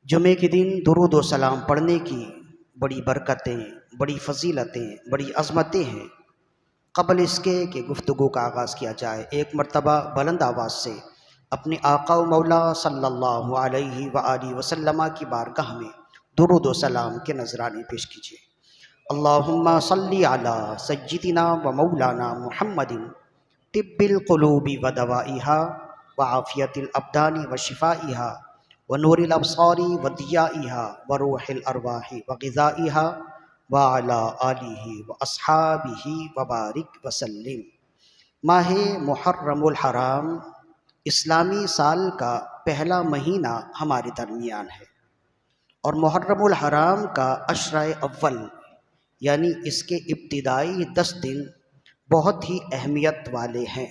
جمعے کے دن درود و سلام پڑھنے کی بڑی برکتیں، بڑی فضیلتیں، بڑی عظمتیں ہیں۔ قبل اس کے کہ گفتگو کا آغاز کیا جائے، ایک مرتبہ بلند آواز سے اپنے آقا و مولا صلی اللہ علیہ وآلہ وسلم کی بارگاہ میں درود و سلام کے نذرانے پیش کیجیے۔ اللہم صلی علی سیدنا و مولانا محمد طب القلوب و دوائها وعافیت الابدان و شفائها ونور الابصار و ضیائها وروح الارواح و غذائها وعلی آلہ و اصحابہ وبارک وسلم۔ ماہ محرم الحرام اسلامی سال کا پہلا مہینہ ہمارے درمیان ہے، اور محرم الحرام کا عشرہ اول یعنی اس کے ابتدائی 10 دن بہت ہی اہمیت والے ہیں۔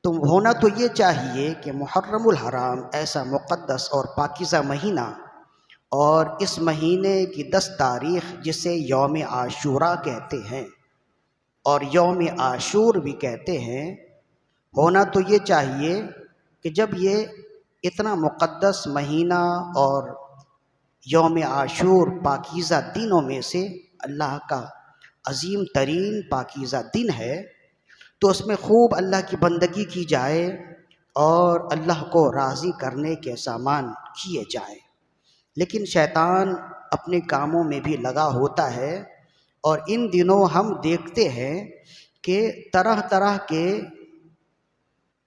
تو ہونا تو یہ چاہیے کہ محرم الحرام ایسا مقدس اور پاکیزہ مہینہ، اور اس مہینے کی 10 تاریخ جسے یوم عاشوراء کہتے ہیں اور یوم عاشور بھی کہتے ہیں، ہونا تو یہ چاہیے کہ جب یہ اتنا مقدس مہینہ اور یوم عاشور پاکیزہ دنوں میں سے اللہ کا عظیم ترین پاکیزہ دن ہے، تو اس میں خوب اللہ کی بندگی کی جائے اور اللہ کو راضی کرنے کے سامان کیے جائیں۔ لیکن شیطان اپنے کاموں میں بھی لگا ہوتا ہے، اور ان دنوں ہم دیکھتے ہیں کہ طرح طرح کے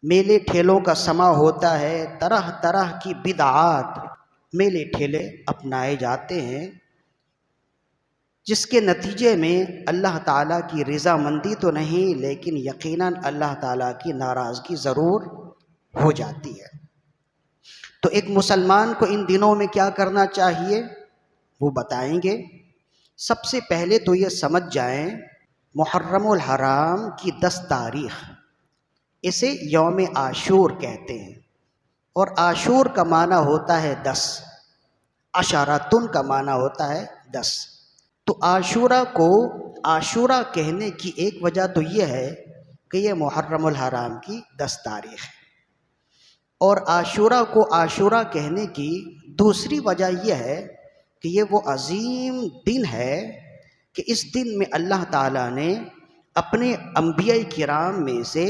میلے ٹھیلوں کا سما ہوتا ہے، طرح طرح کی بدعات میلے ٹھیلے اپنائے جاتے ہیں، جس کے نتیجے میں اللہ تعالیٰ کی رضامندی تو نہیں لیکن یقیناً اللہ تعالیٰ کی ناراضگی ضرور ہو جاتی ہے۔ تو ایک مسلمان کو ان دنوں میں کیا کرنا چاہیے وہ بتائیں گے۔ سب سے پہلے تو یہ سمجھ جائیں، محرم الحرام کی 10 تاریخ اسے یوم عاشور کہتے ہیں، اور عاشور کا معنی ہوتا ہے 10، عشرۃ کا معنی ہوتا ہے 10۔ تو عاشورہ کو عاشورہ کہنے کی ایک وجہ تو یہ ہے کہ یہ محرم الحرام کی 10 تاریخ ہے، اور عاشورہ کو عاشورہ کہنے کی دوسری وجہ یہ ہے کہ یہ وہ عظیم دن ہے کہ اس دن میں اللہ تعالیٰ نے اپنے انبیاء کرام میں سے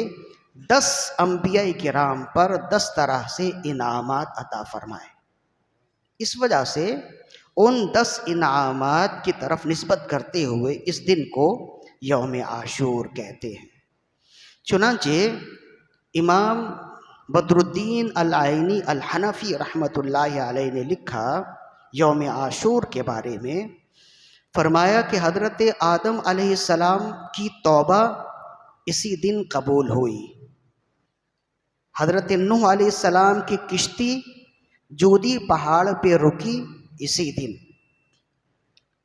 10 انبیاء کرام پر 10 طرح سے انعامات عطا فرمائے۔ اس وجہ سے ان 10 انعامات کی طرف نسبت کرتے ہوئے اس دن کو یوم عاشور کہتے ہیں۔ چنانچہ امام بدر الدین العینی الحنفی رحمۃ اللہ علیہ نے لکھا یوم عاشور کے بارے میں، فرمایا کہ حضرت آدم علیہ السلام کی توبہ اسی دن قبول ہوئی، حضرت نوح علیہ السلام کی کشتی جودی پہاڑ پہ رکی اسی دن،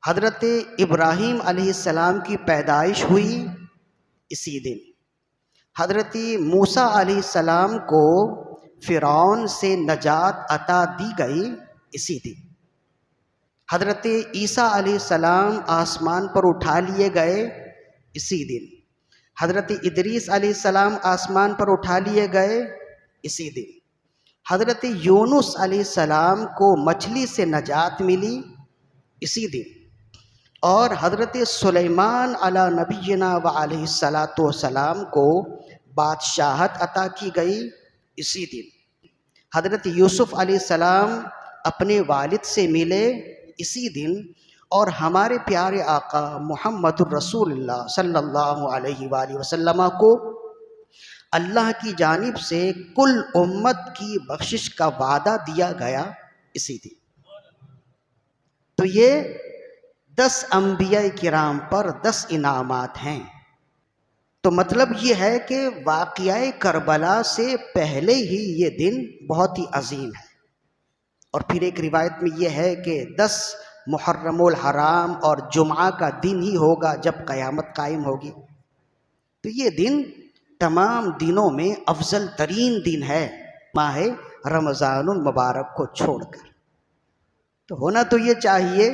حضرت ابراہیم علیہ السلام کی پیدائش ہوئی اسی دن، حضرت موسیٰ علیہ السلام کو فرعون سے نجات عطا دی گئی اسی دن، حضرت عیسیٰ علیہ السلام آسمان پر اٹھا لیے گئے اسی دن، حضرت ادریس علیہ السلام آسمان پر اٹھا لیے گئے اسی دن، حضرت یونس علیہ السلام کو مچھلی سے نجات ملی اسی دن، اور حضرت سلیمان علی نبینا و علیہ الصلاۃ والسلام کو بادشاہت عطا کی گئی اسی دن، حضرت یوسف علیہ السلام اپنے والد سے ملے اسی دن، اور ہمارے پیارے آقا محمد الرسول اللہ صلی اللہ علیہ وآلہ وسلم کو اللہ کی جانب سے کل امت کی بخشش کا وعدہ دیا گیا اسی دن۔ تو یہ 10 انبیاء کرام پر 10 انعامات ہیں۔ تو مطلب یہ ہے کہ واقعہ کربلا سے پہلے ہی یہ دن بہت ہی عظیم ہے، اور پھر ایک روایت میں یہ ہے کہ 10 محرم الحرام اور جمعہ کا دن ہی ہوگا جب قیامت قائم ہوگی۔ تو یہ دن تمام دنوں میں افضل ترین دن ہے ماہ رمضان المبارک کو چھوڑ کر۔ تو ہونا تو یہ چاہیے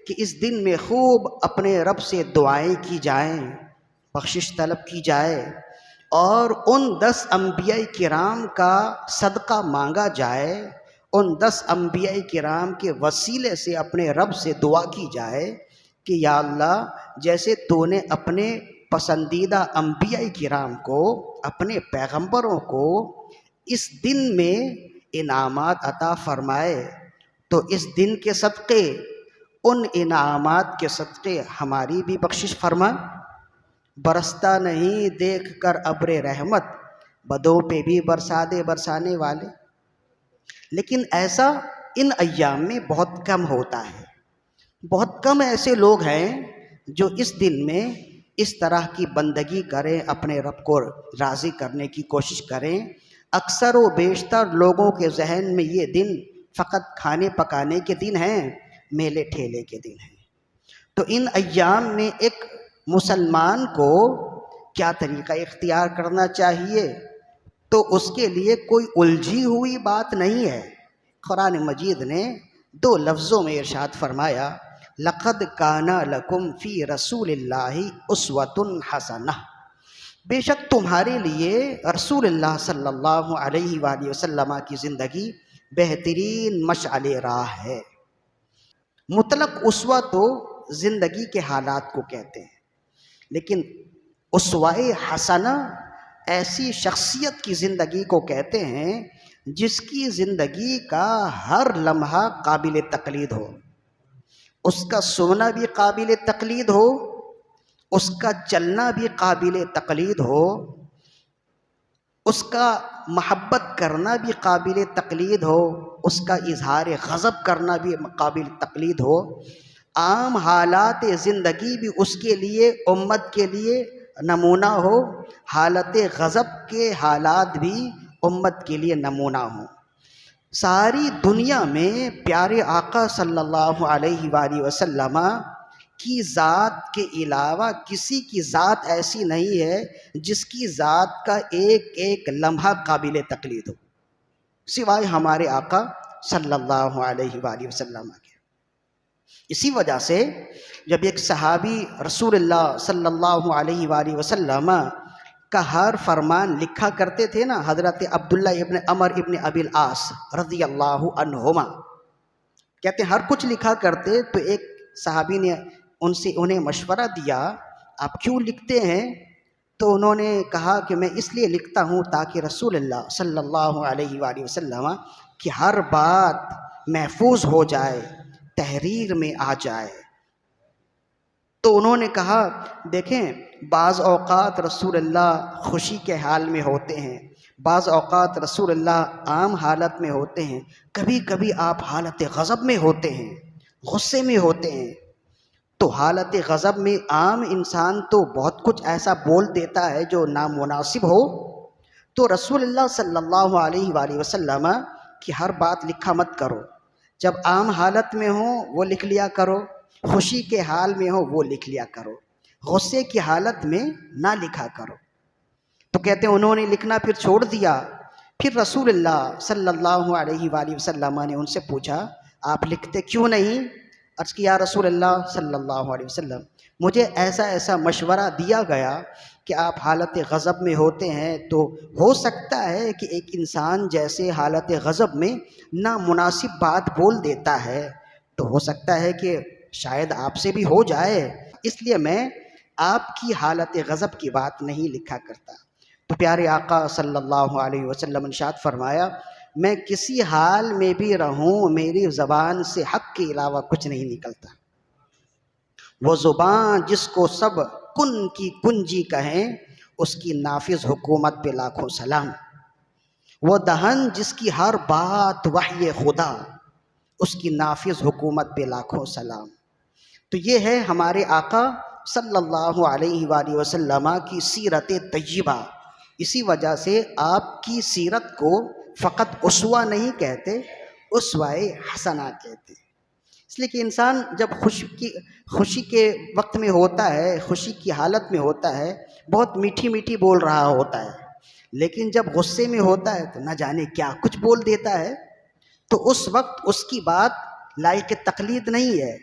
کہ اس دن میں خوب اپنے رب سے دعائیں کی جائیں، بخشش طلب کی جائے، اور ان 10 انبیاء کرام کا صدقہ مانگا جائے، ان 10 انبیاء کرام کے وسیلے سے اپنے رب سے دعا کی جائے کہ یا اللہ جیسے تو نے اپنے پسندیدہ انبیاء کرام کو، اپنے پیغمبروں کو اس دن میں انعامات عطا فرمائے، تو اس دن کے صدقے، ان انعامات کے صدقے ہماری بھی بخشش فرما۔ برستا نہیں دیکھ کر ابر رحمت، بدوں پہ بھی برسا دے برسانے والے۔ لیکن ایسا ان ایام میں بہت کم ہوتا ہے، بہت کم ایسے لوگ ہیں جو اس دن میں اس طرح کی بندگی کریں، اپنے رب کو راضی کرنے کی کوشش کریں۔ اکثر و بیشتر لوگوں کے ذہن میں یہ دن فقط کھانے پکانے کے دن ہیں، میلے ٹھیلے کے دن ہیں۔ تو ان ایام میں ایک مسلمان کو کیا طریقہ اختیار کرنا چاہیے؟ تو اس کے لیے کوئی الجھی ہوئی بات نہیں ہے۔ قرآن مجید نے 2 لفظوں میں ارشاد فرمایا، لقد کان لکم فی رسول اللہ اسوۃ حسنہ، بے شک تمہارے لیے رسول اللہ صلی اللہ علیہ وآلہ وسلم کی زندگی بہترین مشعل راہ ہے۔ مطلق اسوہ تو زندگی کے حالات کو کہتے ہیں، لیکن اسوہ حسنہ ایسی شخصیت کی زندگی کو کہتے ہیں جس کی زندگی کا ہر لمحہ قابل تقلید ہو، اس کا سونا بھی قابل تقلید ہو، اس کا چلنا بھی قابل تقلید ہو، اس کا محبت کرنا بھی قابل تقلید ہو، اس کا اظہار غضب کرنا بھی قابل تقلید ہو، عام حالات زندگی بھی اس کے لیے، امت کے لیے نمونہ ہو، حالت غضب کے حالات بھی امت کے لیے نمونہ ہوں۔ ساری دنیا میں پیارے آقا صلی اللہ علیہ وآلہ وسلم کی ذات کے علاوہ کسی کی ذات ایسی نہیں ہے جس کی ذات کا ایک ایک لمحہ قابل تقلید ہو، سوائے ہمارے آقا صلی اللہ علیہ وآلہ وسلم کے۔ اسی وجہ سے جب ایک صحابی رسول اللہ صلی اللہ علیہ وآلہ وسلم کا ہر فرمان لکھا کرتے تھے نا، حضرت عبداللہ ابن عمر ابن ابی العاص رضی اللہ عنہما کہتے ہیں ہر کچھ لکھا کرتے، تو ایک صحابی نے انہیں مشورہ دیا، آپ کیوں لکھتے ہیں؟ تو انہوں نے کہا کہ میں اس لیے لکھتا ہوں تاکہ رسول اللہ صلی اللہ علیہ وآلہ وسلم کی ہر بات محفوظ ہو جائے، تحریر میں آ جائے۔ تو انہوں نے کہا دیکھیں بعض اوقات رسول اللہ خوشی کے حال میں ہوتے ہیں، بعض اوقات رسول اللہ عام حالت میں ہوتے ہیں، کبھی کبھی آپ حالت غضب میں ہوتے ہیں، غصے میں ہوتے ہیں۔ تو حالت غضب میں عام انسان تو بہت کچھ ایسا بول دیتا ہے جو نامناسب ہو، تو رسول اللہ صلی اللہ علیہ وآلہ وسلم کی ہر بات لکھا مت کرو، جب عام حالت میں ہو وہ لکھ لیا کرو، خوشی کے حال میں ہو وہ لکھ لیا کرو، غصے کی حالت میں نہ لکھا کرو۔ تو کہتے ہیں انہوں نے لکھنا پھر چھوڑ دیا۔ پھر رسول اللہ صلی اللہ علیہ وآلہ وسلم نے ان سے پوچھا آپ لکھتے کیوں نہیں؟ عرض کیا یا رسول اللہ صلی اللہ علیہ وسلم مجھے ایسا ایسا مشورہ دیا گیا کہ آپ حالت غضب میں ہوتے ہیں، تو ہو سکتا ہے کہ ایک انسان جیسے حالت غضب میں نامناسب بات بول دیتا ہے، تو ہو سکتا ہے کہ شاید آپ سے بھی ہو جائے، اس لیے میں آپ کی حالت غضب کی بات نہیں لکھا کرتا۔ تو پیارے آقا صلی اللہ علیہ وسلم نے ارشاد فرمایا میں کسی حال میں بھی رہوں میری زبان سے حق کے علاوہ کچھ نہیں نکلتا۔ وہ زبان جس کو سب کن کی کنجی کہیں اس کی نافذ حکومت پہ لاکھوں سلام، وہ دہن جس کی ہر بات وحی خدا اس کی نافذ حکومت پہ لاکھوں سلام۔ تو یہ ہے ہمارے آقا صلی اللہ علیہ وآلہ وسلم کی سیرت طیبہ۔ اسی وجہ سے آپ کی سیرت کو فقط اسوہ نہیں کہتے، اسوہ حسنہ کہتے، اس لیے کہ انسان جب خوشی کے وقت میں ہوتا ہے، خوشی کی حالت میں ہوتا ہے، بہت میٹھی میٹھی بول رہا ہوتا ہے، لیکن جب غصے میں ہوتا ہے تو نہ جانے کیا کچھ بول دیتا ہے، تو اس وقت اس کی بات لائق تقلید نہیں ہے۔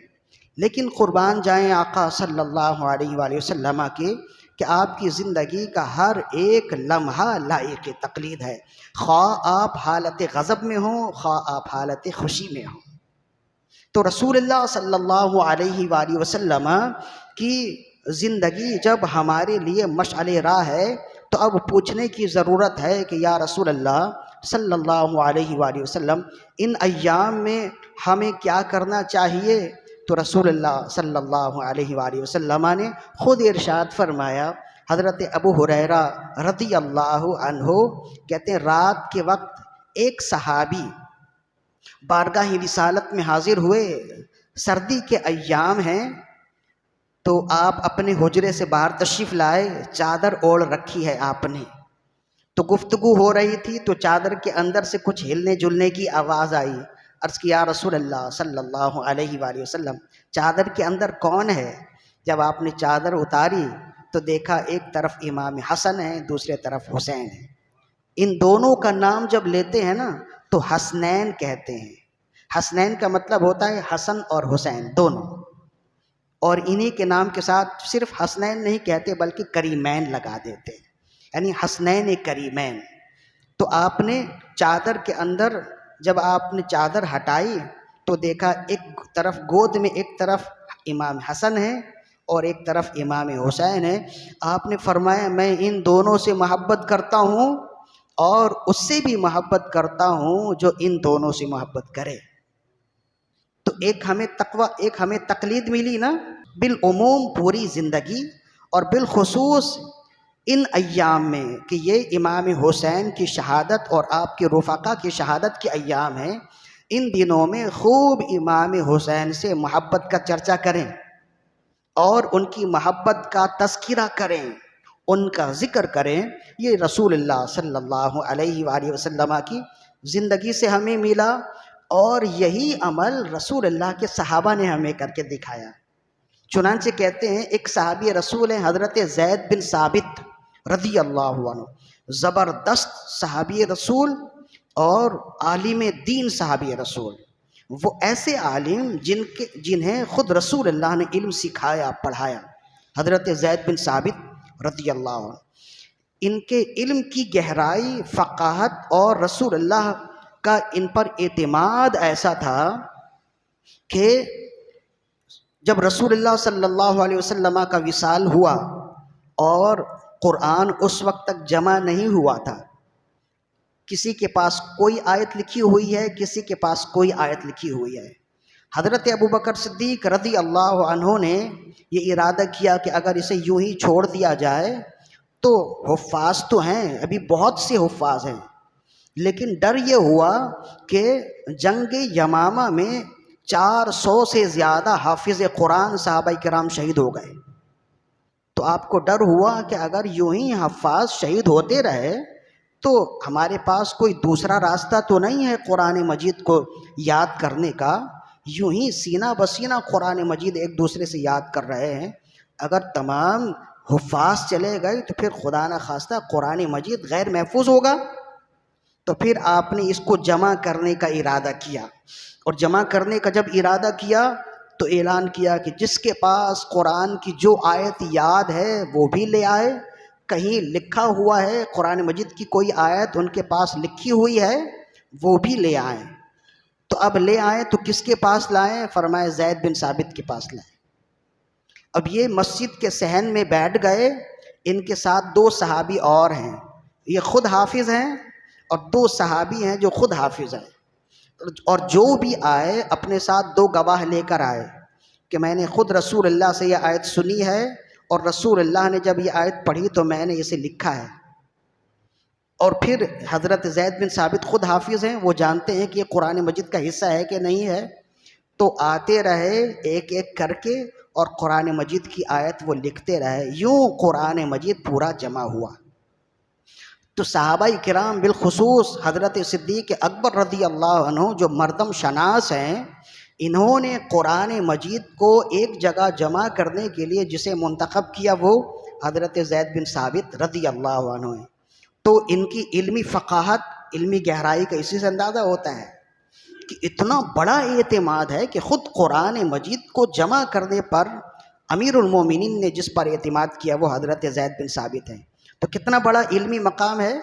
لیکن قربان جائیں آقا صلی اللہ علیہ وآلہ وسلم کے کہ آپ کی زندگی کا ہر ایک لمحہ لائق تقلید ہے، خواہ آپ حالت غضب میں ہوں، خواہ آپ حالت خوشی میں ہوں۔ تو رسول اللہ صلی اللہ علیہ وآلہ وسلم کی زندگی جب ہمارے لیے مشعل راہ ہے تو اب پوچھنے کی ضرورت ہے کہ یا رسول اللہ صلی اللہ علیہ وآلہ وسلم ان ایام میں ہمیں کیا کرنا چاہیے؟ تو رسول اللہ صلی اللہ علیہ وآلہ وسلم نے خود ارشاد فرمایا، حضرت ابو ہریرہ رضی اللہ عنہ کہتے ہیں رات کے وقت ایک صحابی بارگاہ رسالت میں حاضر ہوئے، سردی کے ایام ہیں، تو آپ اپنے حجرے سے باہر تشریف لائے، چادر اوڑھ رکھی ہے آپ نے، تو گفتگو ہو رہی تھی تو چادر کے اندر سے کچھ ہلنے جلنے کی آواز آئی۔ عرض کیا رسول اللہ صلی اللہ علیہ وآلہ وسلم چادر کے اندر کون ہے؟ جب آپ نے چادر اتاری تو دیکھا ایک طرف امام حسن ہے، دوسرے طرف حسین ہے۔ ان دونوں کا نام جب لیتے ہیں نا تو حسنین کہتے ہیں۔ حسنین کا مطلب ہوتا ہے حسن اور حسین دونوں، اور انہی کے نام کے ساتھ صرف حسنین نہیں کہتے بلکہ کریمین لگا دیتے ہیں، یعنی حسنین کریمین۔ تو آپ نے چادر کے اندر جب آپ نے چادر ہٹائی تو دیکھا ایک طرف گود میں ایک طرف امام حسن ہے اور ایک طرف امام حسین ہے۔ آپ نے فرمایا میں ان دونوں سے محبت کرتا ہوں اور اس سے بھی محبت کرتا ہوں جو ان دونوں سے محبت کرے۔ تو ایک ہمیں تقوی، ایک ہمیں تقلید ملی نا، بالعموم پوری زندگی اور بالخصوص ان ایام میں کہ یہ امام حسین کی شہادت اور آپ کے رفقا کی شہادت کے ایام ہیں، ان دنوں میں خوب امام حسین سے محبت کا چرچا کریں اور ان کی محبت کا تذکرہ کریں، ان کا ذکر کریں۔ یہ رسول اللہ صلی اللہ علیہ وآلہ وسلم کی زندگی سے ہمیں ملا، اور یہی عمل رسول اللہ کے صحابہ نے ہمیں کر کے دکھایا۔ چنانچہ کہتے ہیں ایک صحابی رسول ہیں حضرت زید بن ثابت رضی اللہ عنہ، زبردست صحابی رسول اور عالم دین صحابی رسول، وہ ایسے عالم جنہیں خود رسول اللہ نے علم سکھایا پڑھایا، حضرت زید بن ثابت رضی اللہ عنہ۔ ان کے علم کی گہرائی، فقاہت اور رسول اللہ کا ان پر اعتماد ایسا تھا کہ جب رسول اللہ صلی اللہ علیہ وسلم کا وصال ہوا اور قرآن اس وقت تک جمع نہیں ہوا تھا، کسی کے پاس کوئی آیت لکھی ہوئی ہے، کسی کے پاس کوئی آیت لکھی ہوئی ہے، حضرت ابوبکر صدیق رضی اللہ عنہ نے یہ ارادہ کیا کہ اگر اسے یوں ہی چھوڑ دیا جائے تو حفاظ تو ہیں، ابھی بہت سے حفاظ ہیں، لیکن ڈر یہ ہوا کہ جنگ یمامہ میں 400 سے زیادہ حافظ قرآن صحابہ کرام شہید ہو گئے۔ تو آپ کو ڈر ہوا کہ اگر یوں ہی حفاظ شہید ہوتے رہے تو ہمارے پاس کوئی دوسرا راستہ تو نہیں ہے قرآن مجید کو یاد کرنے کا، یوں ہی سینہ بسینہ قرآن مجید ایک دوسرے سے یاد کر رہے ہیں، اگر تمام حفاظ چلے گئے تو پھر خدا نہ خواستہ قرآن مجید غیر محفوظ ہوگا۔ تو پھر آپ نے اس کو جمع کرنے کا ارادہ کیا، اور جمع کرنے کا جب ارادہ کیا تو اعلان کیا کہ جس کے پاس قرآن کی جو آیت یاد ہے وہ بھی لے آئے، کہیں لکھا ہوا ہے قرآن مجید کی کوئی آیت ان کے پاس لکھی ہوئی ہے وہ بھی لے آئیں۔ تو اب لے آئیں تو کس کے پاس لائیں؟ فرمائے زید بن ثابت کے پاس لائیں۔ اب یہ مسجد کے صحن میں بیٹھ گئے، ان کے ساتھ 2 صحابی اور ہیں، یہ خود حافظ ہیں اور 2 صحابی ہیں جو خود حافظ ہیں، اور جو بھی آئے اپنے ساتھ 2 گواہ لے کر آئے کہ میں نے خود رسول اللہ سے یہ آیت سنی ہے اور رسول اللہ نے جب یہ آیت پڑھی تو میں نے اسے لکھا ہے۔ اور پھر حضرت زید بن ثابت خود حافظ ہیں، وہ جانتے ہیں کہ یہ قرآن مجید کا حصہ ہے کہ نہیں ہے، تو آتے رہے ایک ایک کر کے اور قرآن مجید کی آیت وہ لکھتے رہے، یوں قرآن مجید پورا جمع ہوا۔ تو صحابہ کرام بالخصوص حضرت صدیق اکبر رضی اللہ عنہ جو مردم شناس ہیں، انہوں نے قرآن مجید کو ایک جگہ جمع کرنے کے لیے جسے منتخب کیا وہ حضرت زید بن ثابت رضی اللہ عنہ ہیں۔ تو ان کی علمی فقاہت، علمی گہرائی کا اسی سے اندازہ ہوتا ہے کہ اتنا بڑا اعتماد ہے کہ خود قرآن مجید کو جمع کرنے پر امیر المومنین نے جس پر اعتماد کیا وہ حضرت زید بن ثابت ہیں۔ تو کتنا بڑا علمی مقام ہے۔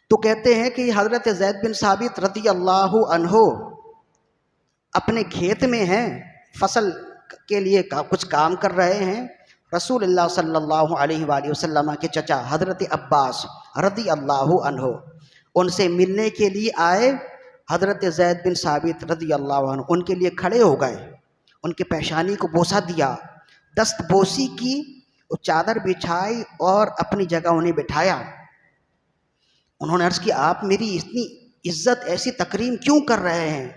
تو کہتے ہیں کہ حضرت زید بن ثابت رضی اللہ عنہ اپنے کھیت میں ہیں، فصل کے لیے کچھ کام کر رہے ہیں۔ رسول اللہ صلی اللہ علیہ وآلہ وسلم کے چچا حضرت عباس رضی اللہ عنہ ان سے ملنے کے لیے آئے۔ حضرت زید بن ثابت رضی اللہ عنہ ان کے لیے کھڑے ہو گئے، ان کے پیشانی کو بوسہ دیا، دست بوسی کی، وہ چادر بچھائی اور اپنی جگہ انہیں بٹھایا۔ انہوں نے عرض کیا آپ میری اتنی عزت ایسی تکریم کیوں کر رہے ہیں؟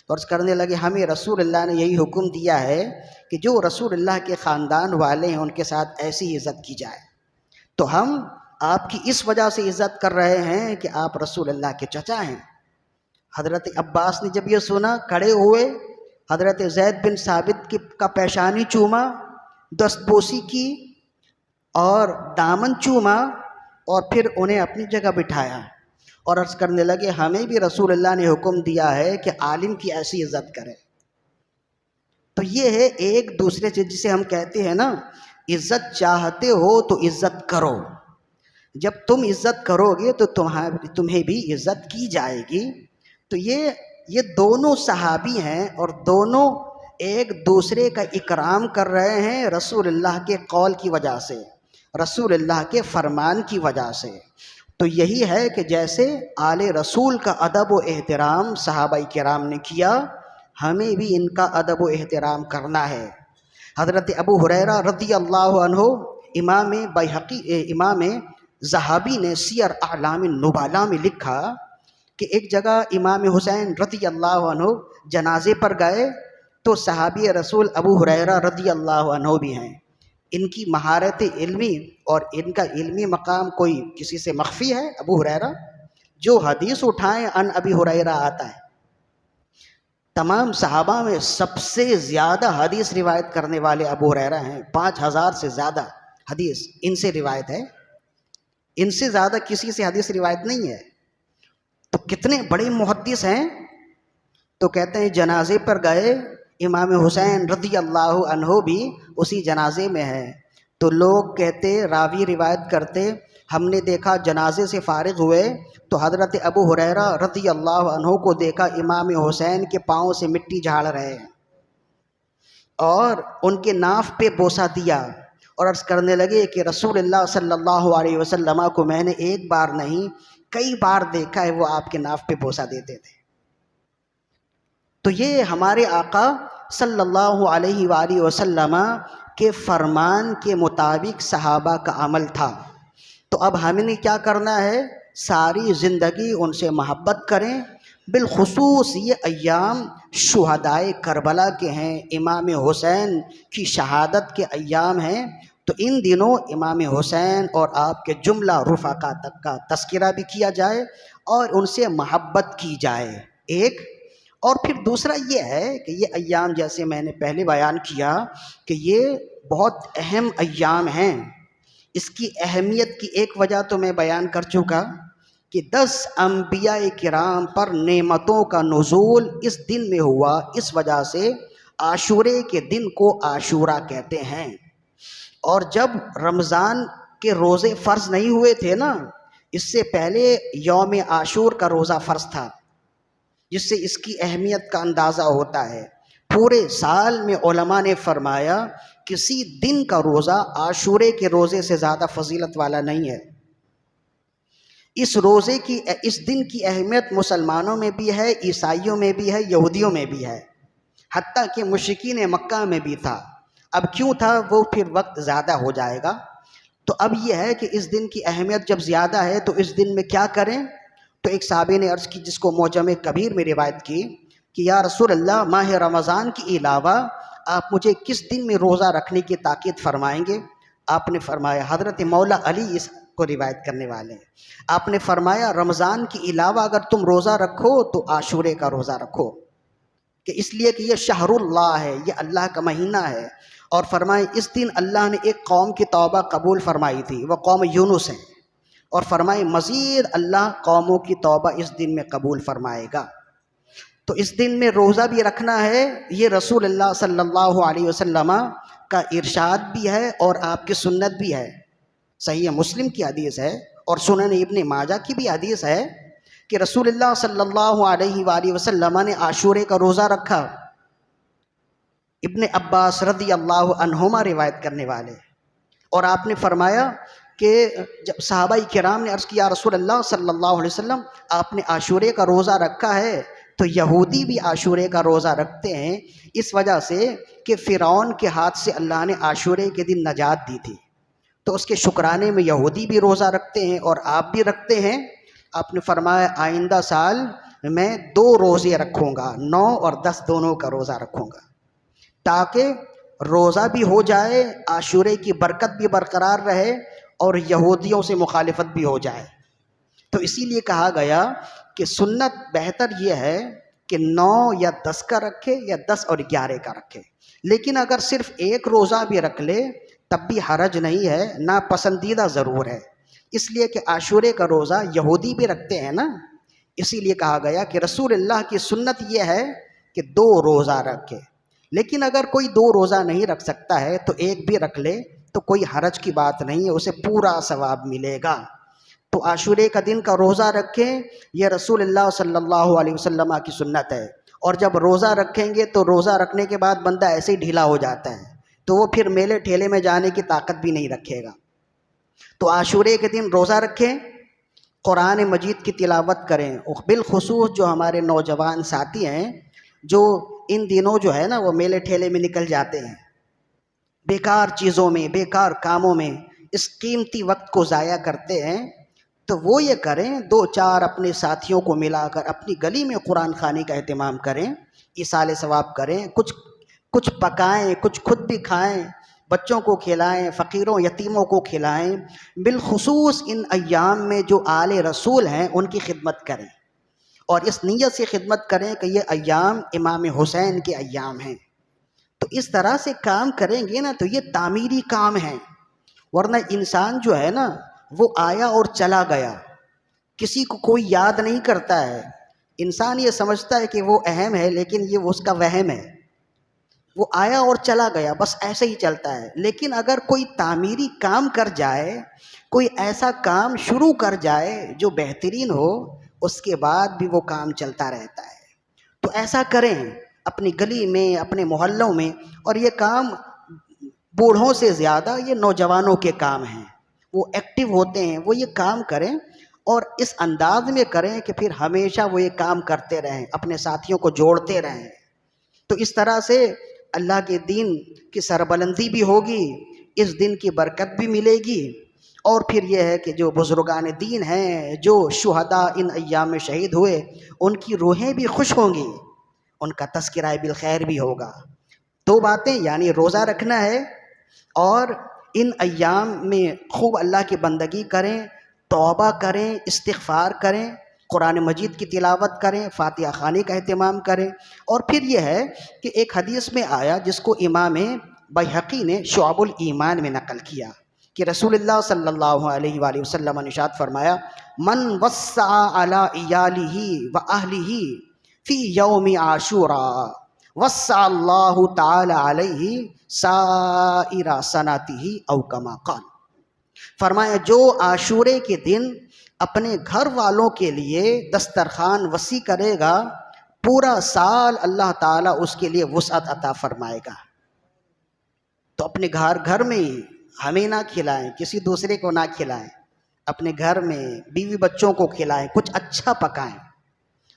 تو عرض کرنے لگے ہمیں رسول اللہ نے یہی حکم دیا ہے کہ جو رسول اللہ کے خاندان والے ہیں ان کے ساتھ ایسی عزت کی جائے، تو ہم آپ کی اس وجہ سے عزت کر رہے ہیں کہ آپ رسول اللہ کے چچا ہیں۔ حضرت عباس نے جب یہ سنا کھڑے ہوئے، حضرت زید بن ثابت کا پیشانی چوما، دست بوسی کی اور دامن چوما اور پھر انہیں اپنی جگہ بٹھایا اور عرض کرنے لگے ہمیں بھی رسول اللہ نے حکم دیا ہے کہ عالم کی ایسی عزت کرے۔ تو یہ ہے ایک دوسرے سے جسے ہم کہتے ہیں نا عزت چاہتے ہو تو عزت کرو، جب تم عزت کرو گے تو تمہیں بھی عزت کی جائے گی۔ تو یہ دونوں صحابی ہیں اور دونوں ایک دوسرے کا اکرام کر رہے ہیں رسول اللہ کے قول کی وجہ سے، رسول اللہ کے فرمان کی وجہ سے۔ تو یہی ہے کہ جیسے آل رسول کا ادب و احترام صحابہ کرام نے کیا، ہمیں بھی ان کا ادب و احترام کرنا ہے۔ حضرت ابو ہریرہ رضی اللہ عنہ امام ذہبی نے سیر اعلام النبلاء میں لکھا کہ ایک جگہ امام حسین رضی اللہ عنہ جنازے پر گئے تو صحابی رسول ابو ہریرہ رضی اللہ عنہ بھی ہیں۔ ان کی مہارت علمی اور ان کا علمی مقام کوئی کسی سے مخفی ہے؟ ابو ہریرہ جو حدیث اٹھائیں ان ابی ہریرہ آتا ہے۔ تمام صحابہ میں سب سے زیادہ حدیث روایت کرنے والے ابو ہریرہ ہیں، 5000 سے زیادہ حدیث ان سے روایت ہے، ان سے زیادہ کسی سے حدیث روایت نہیں ہے۔ تو کتنے بڑے محدث ہیں۔ تو کہتے ہیں جنازے پر گئے، امام حسین رضی اللہ عنہ بھی اسی جنازے میں ہے۔ تو لوگ کہتے، راوی روایت کرتے، ہم نے دیکھا جنازے سے فارغ ہوئے تو حضرت ابو ہریرہ رضی اللہ عنہ کو دیکھا امام حسین کے پاؤں سے مٹی جھاڑ رہے ہیں اور ان کے ناف پہ بوسہ دیا اور عرض کرنے لگے کہ رسول اللہ صلی اللہ علیہ وسلم کو میں نے ایک بار نہیں کئی بار دیکھا ہے وہ آپ کے ناف پہ بوسہ دیتے تھے۔ تو یہ ہمارے آقا صلی اللہ علیہ وآلہ وسلم کے فرمان کے مطابق صحابہ کا عمل تھا۔ تو اب ہمیں نے کیا کرنا ہے؟ ساری زندگی ان سے محبت کریں، بالخصوص یہ ایام شہدائے کربلا کے ہیں، امام حسین کی شہادت کے ایام ہیں۔ تو ان دنوں امام حسین اور آپ کے جملہ رفقا تک کا تذکرہ بھی کیا جائے اور ان سے محبت کی جائے ایک۔ اور پھر دوسرا یہ ہے کہ یہ ایام جیسے میں نے پہلے بیان کیا کہ یہ بہت اہم ایام ہیں۔ اس کی اہمیت کی ایک وجہ تو میں بیان کر چکا کہ 10 انبیاء کرام پر نعمتوں کا نزول اس دن میں ہوا، اس وجہ سے عاشورے کے دن کو عاشورہ کہتے ہیں۔ اور جب رمضان کے روزے فرض نہیں ہوئے تھے نا، اس سے پہلے یوم عاشور کا روزہ فرض تھا، جس سے اس کی اہمیت کا اندازہ ہوتا ہے۔ پورے سال میں علماء نے فرمایا کسی دن کا روزہ عاشورے کے روزے سے زیادہ فضیلت والا نہیں ہے۔ اس دن کی اہمیت مسلمانوں میں بھی ہے، عیسائیوں میں بھی ہے، یہودیوں میں بھی ہے، حتیٰ کہ مشرکین مکہ میں بھی تھا۔ اب کیوں تھا وہ پھر وقت زیادہ ہو جائے گا۔ تو اب یہ ہے کہ اس دن کی اہمیت جب زیادہ ہے تو اس دن میں کیا کریں؟ تو ایک صحابی نے عرض کی جس کو معجم کبیر میں روایت کی کہ یا رسول اللہ ماہ رمضان کے علاوہ آپ مجھے کس دن میں روزہ رکھنے کی تاکید فرمائیں گے؟ آپ نے فرمایا، حضرت مولا علی اس کو روایت کرنے والے ہیں، آپ نے فرمایا رمضان کے علاوہ اگر تم روزہ رکھو تو عاشورے کا روزہ رکھو، کہ اس لیے کہ یہ شہر اللہ ہے، یہ اللہ کا مہینہ ہے۔ اور فرمائے اس دن اللہ نے ایک قوم کی توبہ قبول فرمائی تھی، وہ قوم یونس ہے، اور فرمائے مزید اللہ قوموں کی توبہ اس دن میں قبول فرمائے گا۔ تو اس دن میں روزہ بھی رکھنا ہے، یہ رسول اللہ صلی اللہ علیہ وسلم کا ارشاد بھی ہے اور آپ کی سنت بھی ہے۔ صحیح مسلم کی حدیث ہے اور سنن ابن ماجہ کی بھی حدیث ہے کہ رسول اللہ صلی اللہ علیہ وآلہ وسلم نے عاشورے کا روزہ رکھا۔ ابن عباس رضی اللہ عنہما روایت کرنے والے، اور آپ نے فرمایا کہ جب صحابہ کرام نے عرض کیا رسول اللہ صلی اللہ علیہ وسلم آپ نے عاشورے کا روزہ رکھا ہے، تو یہودی بھی عاشورے کا روزہ رکھتے ہیں اس وجہ سے کہ فرعون کے ہاتھ سے اللہ نے عاشورے کے دن نجات دی تھی، تو اس کے شکرانے میں یہودی بھی روزہ رکھتے ہیں اور آپ بھی رکھتے ہیں۔ آپ نے فرمایا آئندہ سال میں 2 روزے رکھوں گا، 9 اور 10 دونوں کا روزہ رکھوں گا، تاکہ روزہ بھی ہو جائے، عاشورے کی برکت بھی برقرار رہے اور یہودیوں سے مخالفت بھی ہو جائے۔ تو اسی لیے کہا گیا کہ سنت بہتر یہ ہے کہ 9 یا 10 کا رکھے یا 10 اور 11 کا رکھے، لیکن اگر صرف ایک روزہ بھی رکھ لے تب بھی حرج نہیں ہے، ناپسندیدہ ضرور ہے، اس لیے کہ عاشورے کا روزہ یہودی بھی رکھتے ہیں نا، اسی لیے کہا گیا کہ رسول اللہ کی سنت یہ ہے کہ 2 روزہ رکھے، لیکن اگر کوئی 2 روزہ نہیں رکھ سکتا ہے تو ایک بھی رکھ لے تو کوئی حرج کی بات نہیں ہے، اسے پورا ثواب ملے گا۔ تو عاشورے کا دن کا روزہ رکھیں، یہ رسول اللہ صلی اللہ علیہ وسلم کی سنت ہے، اور جب روزہ رکھیں گے تو روزہ رکھنے کے بعد بندہ ایسے ہی ڈھیلا ہو جاتا ہے، تو وہ پھر میلے ٹھیلے میں جانے کی طاقت بھی نہیں رکھے گا۔ تو عاشورے کے دن روزہ رکھیں، قرآن مجید کی تلاوت کریں، بالخصوص جو ہمارے نوجوان ساتھی ہیں جو ان دنوں جو ہے نا وہ میلے ٹھیلے میں نکل جاتے ہیں، بیکار چیزوں میں، بیکار کاموں میں اس قیمتی وقت کو ضائع کرتے ہیں، تو وہ یہ کریں 2-4 اپنے ساتھیوں کو ملا کر اپنی گلی میں قرآن خوانی کا اہتمام کریں، ایصال ثواب کریں، کچھ پکائیں، کچھ خود بھی کھائیں، بچوں کو کھلائیں، فقیروں یتیموں کو کھلائیں، بالخصوص ان ایام میں جو آل رسول ہیں ان کی خدمت کریں، اور اس نیت سے خدمت کریں کہ یہ ایام امام حسین کے ایام ہیں۔ تو اس طرح سے کام کریں گے نا تو یہ تعمیری کام ہے، ورنہ انسان جو ہے نا وہ آیا اور چلا گیا، کسی کو کوئی یاد نہیں کرتا ہے، انسان یہ سمجھتا ہے کہ وہ اہم ہے لیکن یہ اس کا وہم ہے، وہ آیا اور چلا گیا، بس ایسے ہی چلتا ہے۔ لیکن اگر کوئی تعمیری کام کر جائے، کوئی ایسا کام شروع کر جائے جو بہترین ہو، اس کے بعد بھی وہ کام چلتا رہتا ہے۔ تو ایسا کریں اپنی گلی میں، اپنے محلوں میں، اور یہ کام بوڑھوں سے زیادہ یہ نوجوانوں کے کام ہیں، وہ ایکٹیو ہوتے ہیں، وہ یہ کام کریں اور اس انداز میں کریں کہ پھر ہمیشہ وہ یہ کام کرتے رہیں، اپنے ساتھیوں کو جوڑتے رہیں۔ تو اس طرح سے اللہ کے دین کی سربلندی بھی ہوگی، اس دن کی برکت بھی ملے گی، اور پھر یہ ہے کہ جو بزرگان دین ہیں، جو شہداء ان ایام میں شہید ہوئے، ان کی روحیں بھی خوش ہوں گی، ان کا تذکرہ بالخیر بھی ہوگا۔ 2 باتیں، یعنی روزہ رکھنا ہے اور ان ایام میں خوب اللہ کی بندگی کریں، توبہ کریں، استغفار کریں، قرآن مجید کی تلاوت کریں، فاتحہ خوانی کا اہتمام کریں۔ اور پھر یہ ہے کہ ایک حدیث میں آیا جس کو امام بیہقی نے شعب الایمان میں نقل کیا کہ رسول اللہ صلی اللہ علیہ وآلہ وسلم نے ارشاد فرمایا من وسع علی عیالہ و اہلہ فی یوم عاشوراء وسع اللہ تعالی علیہ سائر سنتہ او کما قال، فرمایا جو عاشورے کے دن اپنے گھر والوں کے لیے دسترخوان وسیع کرے گا، پورا سال اللہ تعالیٰ اس کے لیے وسعت عطا فرمائے گا۔ تو اپنے گھر میں ہی ہمیں نہ کھلائیں، کسی دوسرے کو نہ کھلائیں، اپنے گھر میں بیوی بچوں کو کھلائیں، کچھ اچھا پکائیں،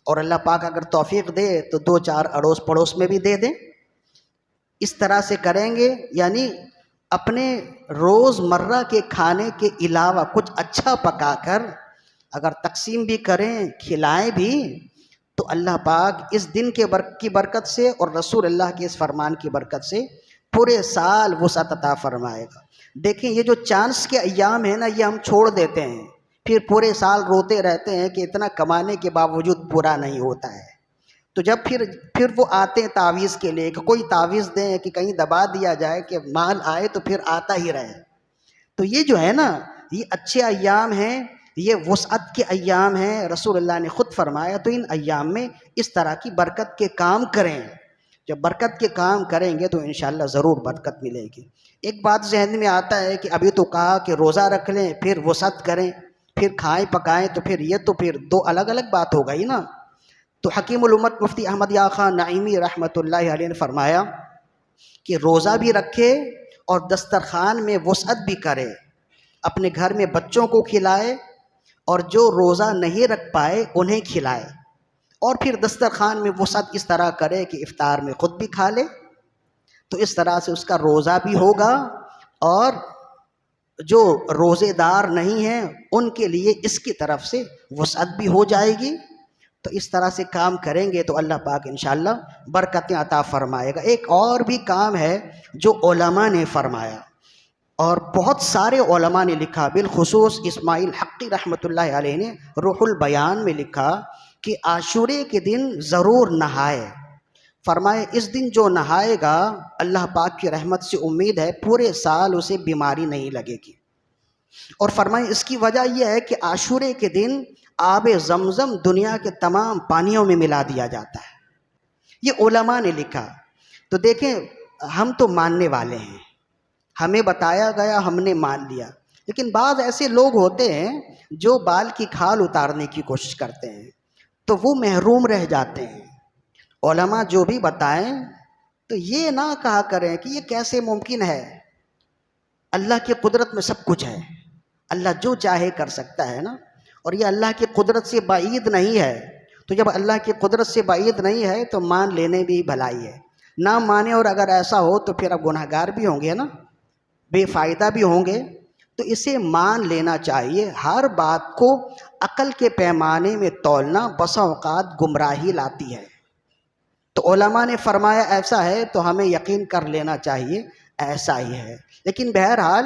اور اللہ پاک اگر توفیق دے تو 2-4 اڑوس پڑوس میں بھی دے دیں۔ اس طرح سے کریں گے، یعنی اپنے روز مرہ کے کھانے کے علاوہ کچھ اچھا پکا کر اگر تقسیم بھی کریں، کھلائیں بھی، تو اللہ پاک اس دن کی برکت سے اور رسول اللہ کے اس فرمان کی برکت سے پورے سال وسعت عطا فرمائے گا۔ دیکھیں یہ جو چانس کے ایام ہیں نا، یہ ہم چھوڑ دیتے ہیں، پھر پورے سال روتے رہتے ہیں کہ اتنا کمانے کے باوجود پورا نہیں ہوتا ہے۔ تو جب پھر وہ آتے ہیں تعویذ کے لیے کہ کوئی تعویذ دیں کہ کہیں دبا دیا جائے کہ مال آئے تو پھر آتا ہی رہے۔ تو یہ جو ہے نا، یہ اچھے ایام ہیں، یہ وسعت کے ایام ہیں، رسول اللہ نے خود فرمایا، تو ان ایام میں اس طرح کی برکت کے کام کریں۔ جب برکت کے کام کریں گے تو انشاءاللہ ضرور برکت ملے گی۔ ایک بات ذہن میں آتا ہے کہ ابھی تو کہا کہ روزہ رکھ لیں، پھر وسعت کریں، پھر کھائیں پکائیں، تو پھر دو الگ الگ بات ہو گئی نا۔ تو حکیم الامت مفتی احمد یا خان نعیمی رحمۃ اللہ علیہ نے فرمایا کہ روزہ بھی رکھے اور دسترخوان میں وسعت بھی کرے، اپنے گھر میں بچوں کو کھلائے اور جو روزہ نہیں رکھ پائے انہیں کھلائے، اور پھر دسترخوان میں وسعت اس طرح کرے کہ افطار میں خود بھی کھا لے، تو اس طرح سے اس کا روزہ بھی ہوگا، اور جو روزے دار نہیں ہیں ان کے لیے اس کی طرف سے وسعت بھی ہو جائے گی۔ تو اس طرح سے کام کریں گے تو اللہ پاک انشاءاللہ برکتیں عطا فرمائے گا۔ ایک اور بھی کام ہے جو علماء نے فرمایا، اور بہت سارے علماء نے لکھا، بالخصوص اسماعیل حقی رحمۃ اللہ علیہ نے روح البیان میں لکھا کہ عاشورے کے دن ضرور نہائے۔ فرمائے اس دن جو نہائے گا اللہ پاک کی رحمت سے امید ہے پورے سال اسے بیماری نہیں لگے گی، اور فرمائے اس کی وجہ یہ ہے کہ عاشورے کے دن آب زمزم دنیا کے تمام پانیوں میں ملا دیا جاتا ہے۔ یہ علماء نے لکھا۔ تو دیکھیں ہم تو ماننے والے ہیں، ہمیں بتایا گیا ہم نے مان لیا، لیکن بعض ایسے لوگ ہوتے ہیں جو بال کی کھال اتارنے کی کوشش کرتے ہیں، تو وہ محروم رہ جاتے ہیں۔ علماء جو بھی بتائیں تو یہ نہ کہا کریں کہ یہ کیسے ممکن ہے، اللہ کی قدرت میں سب کچھ ہے، اللہ جو چاہے کر سکتا ہے نا، اور یہ اللہ کی قدرت سے بعید نہیں ہے۔ تو جب اللہ کی قدرت سے بعید نہیں ہے تو مان لینے بھی بھلائی ہے، نہ مانے اور اگر ایسا ہو تو پھر اب گناہ گار بھی ہوں گے نا، بے فائدہ بھی ہوں گے۔ تو اسے مان لینا چاہیے۔ ہر بات کو عقل کے پیمانے میں تولنا بسا اوقات گمراہی لاتی ہے۔ تو علماء نے فرمایا ایسا ہے تو ہمیں یقین کر لینا چاہیے ایسا ہی ہے، لیکن بہرحال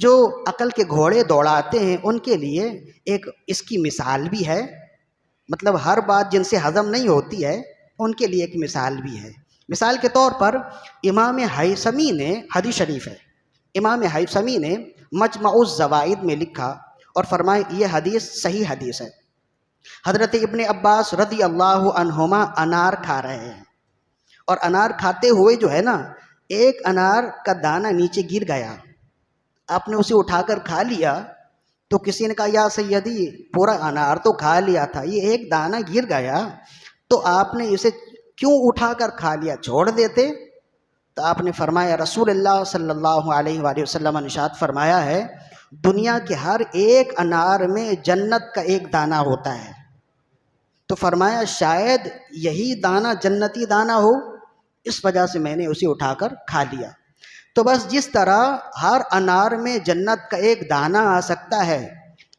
جو عقل کے گھوڑے دوڑاتے ہیں ان کے لیے ایک اس کی مثال بھی ہے، مطلب ہر بات جن سے ہضم نہیں ہوتی ہے ان کے لیے ایک مثال بھی ہے۔ مثال کے طور پر امام حیثمی نے، حدیث شریف ہے، امام حیثمی نے مجمع الزوائد میں لکھا اور فرمایا یہ حدیث صحیح حدیث ہے۔ حضرت ابن عباس رضی اللہ عنہما انار کھا رہے ہیں، اور انار کھاتے ہوئے جو ہے نا ایک انار کا دانہ نیچے گر گیا، آپ نے اسے اٹھا کر کھا لیا، تو کسی نے کہا یا سیدی پورا انار تو کھا لیا تھا، یہ ایک دانہ گر گیا تو آپ نے اسے کیوں اٹھا کر کھا لیا، چھوڑ دیتے؟ تو آپ نے فرمایا رسول اللہ صلی اللہ علیہ وآلہ وسلم نے ارشاد فرمایا ہے دنیا کے ہر ایک انار میں جنت کا ایک دانہ ہوتا ہے، تو فرمایا شاید یہی دانہ جنتی دانہ ہو، اس وجہ سے میں نے اسے اٹھا کر کھا لیا۔ تو بس جس طرح ہر انار میں جنت کا ایک دانہ آ سکتا ہے،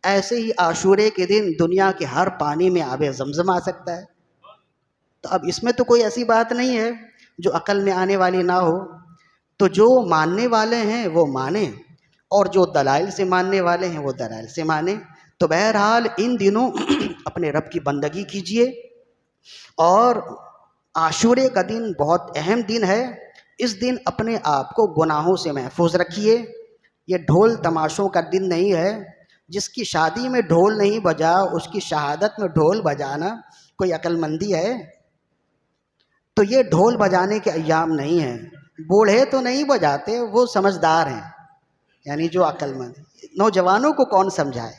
ایسے ہی عاشورے کے دن دنیا کے ہر پانی میں آب زمزم آ سکتا ہے۔ تو اب اس میں تو کوئی ایسی بات نہیں ہے جو عقل میں آنے والی نہ ہو۔ تو جو ماننے والے ہیں وہ مانیں، اور جو دلائل سے ماننے والے ہیں وہ دلائل سے مانیں۔ تو بہرحال ان دنوں اپنے رب کی بندگی کیجیے، اور عاشورے کا دن بہت اہم دن ہے، اس دن اپنے آپ کو گناہوں سے محفوظ رکھیے۔ یہ ڈھول تماشوں کا دن نہیں ہے، جس کی شادی میں ڈھول نہیں بجا اس کی شہادت میں ڈھول بجانا کوئی عقل مندی ہے؟ تو یہ ڈھول بجانے کے ایام نہیں ہیں، بوڑھے تو نہیں بجاتے، وہ سمجھدار ہیں، یعنی جو عقل مند ہیں۔ نوجوانوں کو کون سمجھائے؟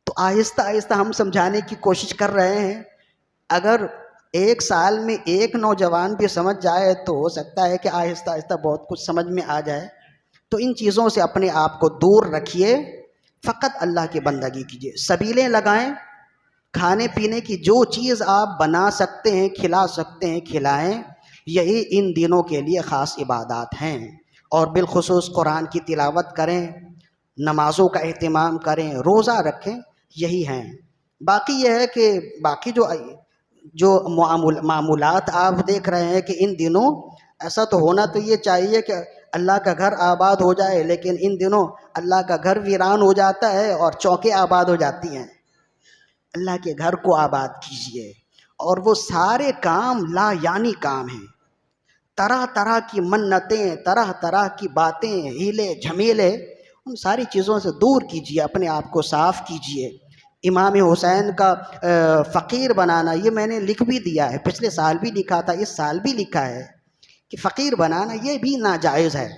تو آہستہ آہستہ ہم سمجھانے کی کوشش کر رہے ہیں۔ اگر ایک سال میں ایک نوجوان بھی سمجھ جائے تو ہو سکتا ہے کہ آہستہ آہستہ بہت کچھ سمجھ میں آ جائے۔ تو ان چیزوں سے اپنے آپ کو دور رکھیے، فقط اللہ کی بندگی کیجیے، سبیلیں لگائیں، کھانے پینے کی جو چیز آپ بنا سکتے ہیں کھلا سکتے ہیں کھلائیں، یہی ان دنوں کے لیے خاص عبادات ہیں۔ اور بالخصوص قرآن کی تلاوت کریں، نمازوں کا اہتمام کریں، روزہ رکھیں، یہی ہیں۔ باقی یہ ہے کہ باقی جو معمولات آپ دیکھ رہے ہیں کہ ان دنوں ایسا تو ہونا تو یہ چاہیے کہ اللہ کا گھر آباد ہو جائے، لیکن ان دنوں اللہ کا گھر ویران ہو جاتا ہے اور چوکیں آباد ہو جاتی ہیں۔ اللہ کے گھر کو آباد کیجیے، اور وہ سارے کام لا یعنی کام ہیں، طرح طرح کی منتیں، طرح طرح کی باتیں، ہیلے جھمیلے، ان ساری چیزوں سے دور کیجیے، اپنے آپ کو صاف کیجیے۔ امام حسین کا فقیر بنانا یہ میں نے لکھ بھی دیا ہے، پچھلے سال بھی لکھا تھا، اس سال بھی لکھا ہے کہ فقیر بنانا یہ بھی ناجائز ہے،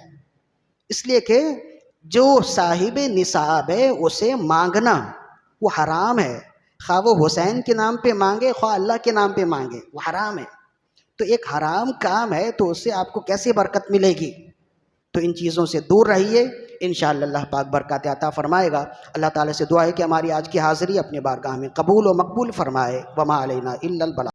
اس لیے کہ جو صاحب نصاب ہے اسے مانگنا وہ حرام ہے، خواہ وہ حسین کے نام پہ مانگے خواہ اللہ کے نام پہ مانگے، وہ حرام ہے۔ تو ایک حرام کام ہے تو اس سے آپ کو کیسے برکت ملے گی؟ تو ان چیزوں سے دور رہیے، انشاءاللہ اللہ پاک برکات عطا فرمائے گا۔ اللہ تعالیٰ سے دعا ہے کہ ہماری آج کی حاضری اپنے بارگاہ میں قبول و مقبول فرمائے۔ وما علینا الا البلاغ۔